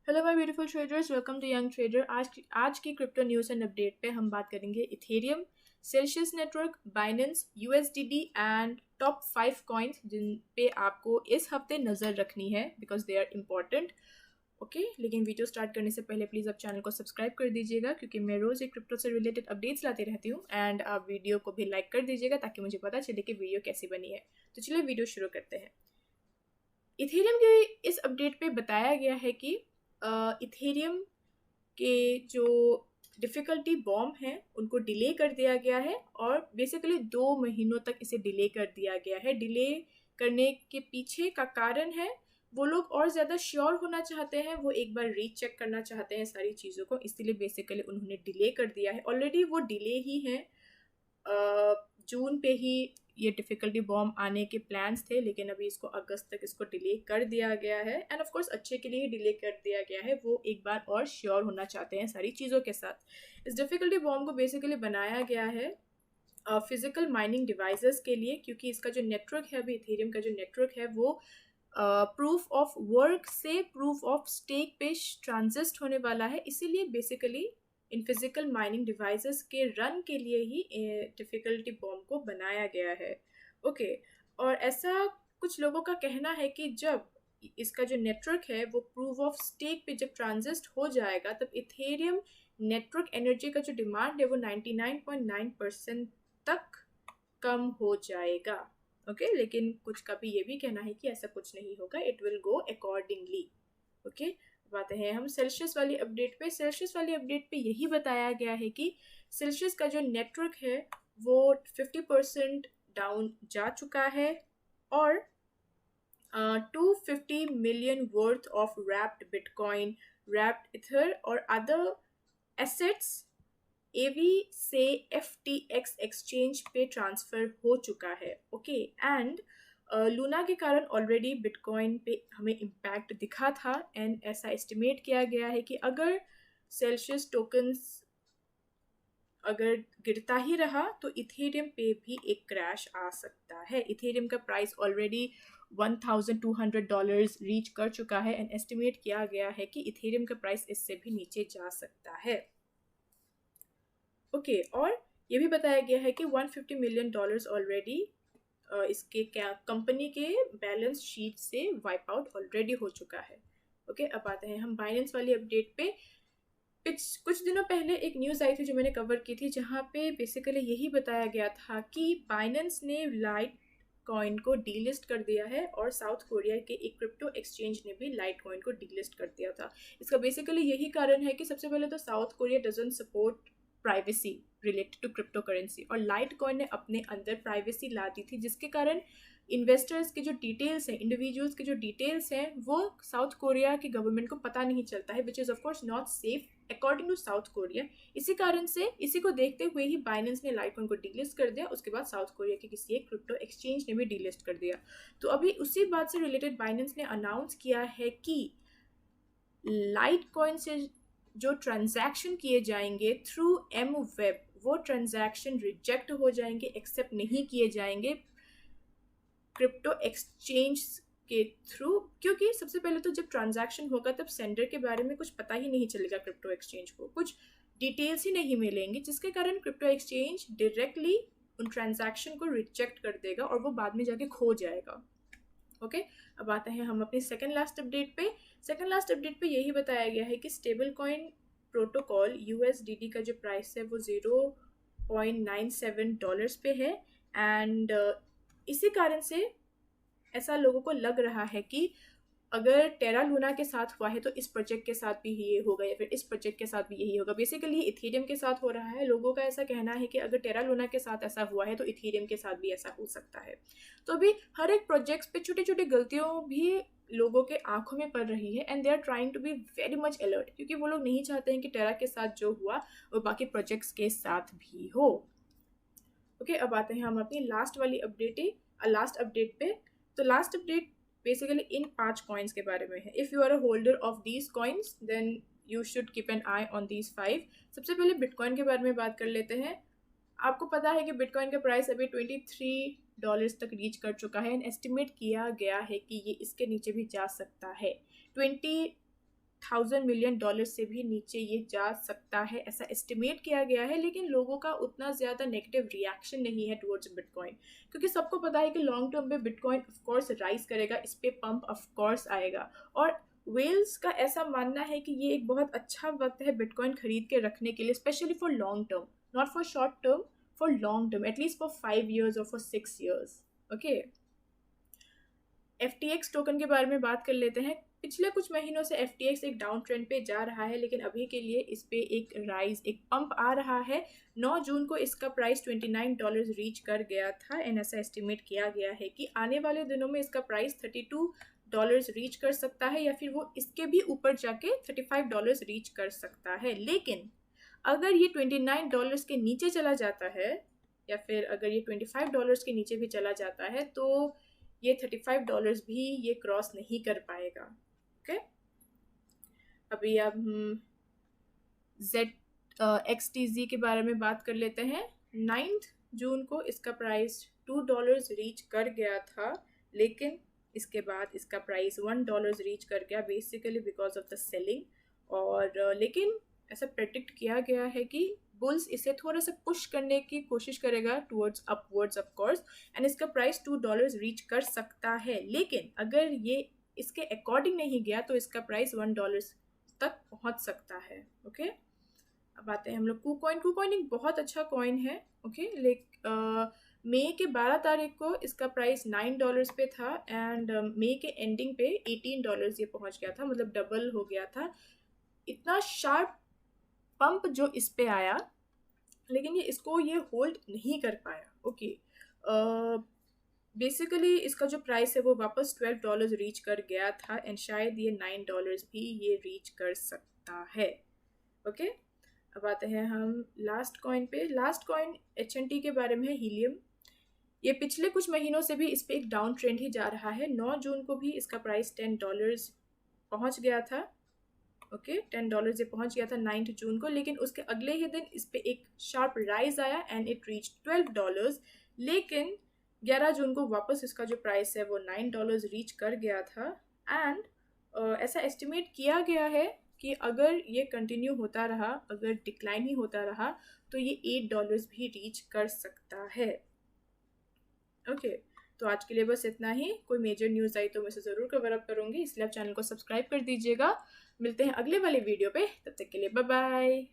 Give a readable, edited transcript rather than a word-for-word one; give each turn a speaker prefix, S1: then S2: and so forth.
S1: Hello my beautiful traders, welcome to Young Trader. आज की crypto news and update पे हम बात करेंगे Ethereum, Celsius network, Binance, USDD and top 5 coins जिन पे आपको इस हफ्ते नज़र रखनी है because they are important. Okay, लेकिन वीडियो स्टार्ट करने से पहले प्लीज़ आप चैनल को सब्सक्राइब कर दीजिएगा क्योंकि मैं रोज़ एक क्रिप्टो से रिलेटेड अपडेट्स लाती रहती हूँ। एंड आप वीडियो को भी लाइक कर दीजिएगा ताकि मुझे पता चले कि वीडियो कैसी बनी है। तो चलिए वीडियो शुरू करते हैं। इथेरियम के इस अपडेट पे बताया गया है कि इथेरियम के जो डिफ़िकल्टी बॉम्ब हैं उनको डिले कर दिया गया है और बेसिकली 2 महीनों तक इसे डिले कर दिया गया है। डिले करने के पीछे का कारण है वो लोग और ज़्यादा श्योर होना चाहते हैं, वो एक बार रीचेक करना चाहते हैं सारी चीज़ों को, इसलिए बेसिकली उन्होंने डिले कर दिया है। ऑलरेडी वो डिले ही हैं। जून पे ही ये डिफ़िकल्टी बॉम्ब आने के प्लान्स थे, लेकिन अभी इसको अगस्त तक इसको डिले कर दिया गया है। एंड ऑफ कोर्स अच्छे के लिए ही डिले कर दिया गया है, वो एक बार और श्योर होना चाहते हैं सारी चीज़ों के साथ। इस डिफ़िकल्टी बॉम्ब को बेसिकली बनाया गया है फिजिकल माइनिंग डिवाइसेस के लिए, क्योंकि इसका जो नेटवर्क है, अभी इथेरियम का जो नेटवर्क है वो प्रूफ ऑफ वर्क से प्रूफ ऑफ स्टेक पे ट्रांजिस्ट होने वाला है। इसीलिए basically in physical mining devices के रन के लिए ही डिफ़िकल्टी बॉम्ब को बनाया गया है। ओके, और ऐसा कुछ लोगों का कहना है कि जब इसका जो नेटवर्क है वो प्रूफ ऑफ स्टेक पे जब ट्रांजिस्ट हो जाएगा तब इथेरियम नेटवर्क एनर्जी का जो डिमांड है वो 99.9% तक कम हो जाएगा। ओके, लेकिन कुछ का भी ये भी कहना है कि ऐसा कुछ नहीं होगा, it will go accordingly. Okay, बात है हम सेल्सियस वाली अपडेट पे। सेल्सियस वाली अपडेट पे यही बताया गया है कि सेल्सियस का जो नेटवर्क है वो 50% डाउन जा चुका है और 250 million worth of wrapped bitcoin, wrapped ether और अदर एसेट्स एवी से FTX एक्सचेंज पे ट्रांसफ़र हो चुका है। ओके, एंड लूना के कारण ऑलरेडी बिटकॉइन पे हमें इम्पैक्ट दिखा था एंड ऐसा एस्टिमेट किया गया है कि अगर सेल्सियस टोकन्स अगर गिरता ही रहा तो इथेरियम पे भी एक क्रैश आ सकता है। इथेरियम का प्राइस ऑलरेडी $1,200 रीच कर चुका है एंड एस्टिमेट किया गया है कि इथेरियम का प्राइस इससे भी नीचे जा सकता है। ओके, और ये भी बताया गया है कि $150 मिलियन ऑलरेडी इसके क्या कंपनी के बैलेंस शीट से वाइप आउट ऑलरेडी हो चुका है। ओके, अब आते हैं हम बाइनेंस वाली अपडेट पे। कुछ दिनों पहले एक न्यूज़ आई थी जो मैंने कवर की थी, जहाँ पे बेसिकली यही बताया गया था कि बाइनेंस ने लाइट कॉइन को डीलिस्ट कर दिया है और साउथ कोरिया के एक क्रिप्टो एक्सचेंज ने भी लाइट कॉइन को डीलिस्ट कर दिया था। इसका बेसिकली यही कारण है कि सबसे पहले तो South Korea doesn't support privacy related to crypto currency और लाइट कॉइन ने अपने अंदर प्राइवेसी ला दी थी, जिसके कारण इन्वेस्टर्स के जो डिटेल्स हैं, इंडिविजुअल्स के जो डिटेल्स हैं, वो साउथ कोरिया की गवर्नमेंट को पता नहीं चलता है, which is of course not safe according to South Korea. इसी कारण से इसी को देखते हुए ही बाइनेंस ने लाइट कॉइन को डीलिस्ट कर दिया। उसके बाद साउथ कोरिया के किसी एक क्रिप्टो एक्सचेंज ने भी डीलिस्ट कर दिया। तो अभी उसी बात से रिलेटेड बाइनेंस ने अनाउंस किया है कि लाइट कॉइन से जो ट्रांजैक्शन किए जाएंगे थ्रू M-Web, वो ट्रांजैक्शन रिजेक्ट हो जाएंगे, एक्सेप्ट नहीं किए जाएंगे क्रिप्टो एक्सचेंज के थ्रू, क्योंकि सबसे पहले तो जब ट्रांजैक्शन होगा तब सेंडर के बारे में कुछ पता ही नहीं चलेगा, क्रिप्टो एक्सचेंज को कुछ डिटेल्स ही नहीं मिलेंगी, जिसके कारण क्रिप्टो एक्सचेंज डायरेक्टली उन ट्रांजैक्शन को रिजेक्ट कर देगा और वो बाद में जाके खो जाएगा। ओके, अब आते हैं हम अपनी सेकंड लास्ट अपडेट पे। सेकंड लास्ट अपडेट पे यही बताया गया है कि स्टेबल कॉइन प्रोटोकॉल USDD का जो प्राइस है वो $0.97 पे है एंड इसी कारण से ऐसा लोगों को लग रहा है कि अगर टेरा लूना के साथ हुआ है तो इस प्रोजेक्ट के साथ भी ये होगा या फिर इस प्रोजेक्ट के साथ भी यही होगा। बेसिकली इथेरियम के साथ हो रहा है, लोगों का ऐसा कहना है कि अगर टेरा लूना के साथ ऐसा हुआ है तो इथेरियम के साथ भी ऐसा हो सकता है। तो अभी हर एक प्रोजेक्ट्स पे छोटी छोटी गलतियों भी लोगों के आंखों में पड़ रही है and they are trying to be very much alert, क्योंकि वो लोग नहीं चाहते हैं कि टेरा के साथ जो हुआ वो बाकी प्रोजेक्ट्स के साथ भी हो। ओके, अब आते हैं हम अपनी लास्ट अपडेट पे। तो last update basically in 5 coins के बारे में है। If you are a holder of these coins then you should keep an eye on these 5। सबसे पहले बिटकॉइन के बारे में बात कर लेते हैं। आपको पता है कि बिटकॉइन का प्राइस अभी $23 तक रीच कर चुका है एंड एस्टिमेट किया गया है कि ये इसके नीचे भी जा सकता है। $1,000 मिलियन से भी नीचे ये जा सकता है, ऐसा एस्टिमेट किया गया है। लेकिन लोगों का उतना ज़्यादा नेगेटिव रिएक्शन नहीं है टुवर्ड्स बिटकॉइन, क्योंकि सबको पता है कि लॉन्ग टर्म पे बिटकॉइन ऑफकोर्स राइज करेगा, इस पे पंप ऑफकोर्स आएगा। और वेल्स का ऐसा मानना है कि ये एक बहुत अच्छा वक्त है बिटकॉइन खरीद के रखने के लिए, specially for long term, not for short term, for long term, at least for 5 years और for 6 years। Okay, FTX token के बारे में बात कर लेते हैं। पिछले कुछ महीनों से FTX एक डाउन ट्रेंड पे जा रहा है, लेकिन अभी के लिए इस पे एक राइज, एक पंप आ रहा है। 9 जून को इसका प्राइस $29 रीच कर गया था एंड ऐसा एस्टिमेट किया गया है कि आने वाले दिनों में इसका प्राइस $32 रीच कर सकता है, या फिर वो इसके भी ऊपर जाके $35 रीच कर सकता है। लेकिन अगर ये $29 के नीचे चला जाता है, या फिर अगर ये $25 के नीचे भी चला जाता है, तो ये $35 भी ये क्रॉस नहीं कर पाएगा। ओके, अभी अब हम ZXTZ के बारे में बात कर लेते हैं। 9 जून को इसका प्राइस $2 रीच कर गया था, लेकिन इसके बाद इसका प्राइस $1 रीच कर गया, basically because of the selling. और लेकिन ऐसा प्रेडिक्ट किया गया है कि बुल्स इसे थोड़ा सा पुश करने की कोशिश करेगा towards upwards of course, and इसका प्राइस $2 रीच कर सकता है। लेकिन अगर ये इसके अकॉर्डिंग नहीं गया तो इसका प्राइस $1 तक पहुंच सकता है। ओके, अब आते हैं हम लोग KuCoin। KuCoin एक बहुत अच्छा कॉइन है। ओके, मई के 12 तारीख को इसका प्राइस $9 पे था, एंड मई के एंडिंग पे $18 ये पहुंच गया था, मतलब डबल हो गया था। इतना शार्प पंप जो इस पे आया, लेकिन ये होल्ड नहीं कर पाया। ओके, बेसिकली इसका जो प्राइस है वो वापस $12 रीच कर गया था, एंड शायद ये $9 भी ये रीच कर सकता है। ओके, अब आते हैं हम लास्ट कॉइन पे। लास्ट कॉइन HNT के बारे में है, हीलियम। ये पिछले कुछ महीनों से भी इस पे एक डाउन ट्रेंड ही जा रहा है। 9 जून को भी इसका प्राइस $10 पहुंच गया था। ओके, $10 ये पहुंच गया था 9 जून को, लेकिन उसके अगले ही दिन इस पे एक शार्प राइज आया एंड इट रीच $12। लेकिन 11 जून को वापस इसका जो प्राइस है वो $9 रीच कर गया था, एंड ऐसा एस्टिमेट किया गया है कि अगर ये कंटिन्यू होता रहा, अगर डिक्लाइन ही होता रहा, तो ये $8 भी रीच कर सकता है। ओके, तो आज के लिए बस इतना ही। कोई मेजर न्यूज़ आई तो मैं इसे ज़रूर कवर अप करूँगी, इसलिए आप चैनल को सब्सक्राइब कर दीजिएगा। मिलते हैं अगले वाले वीडियो पे, तब तक के लिए बाय बाय।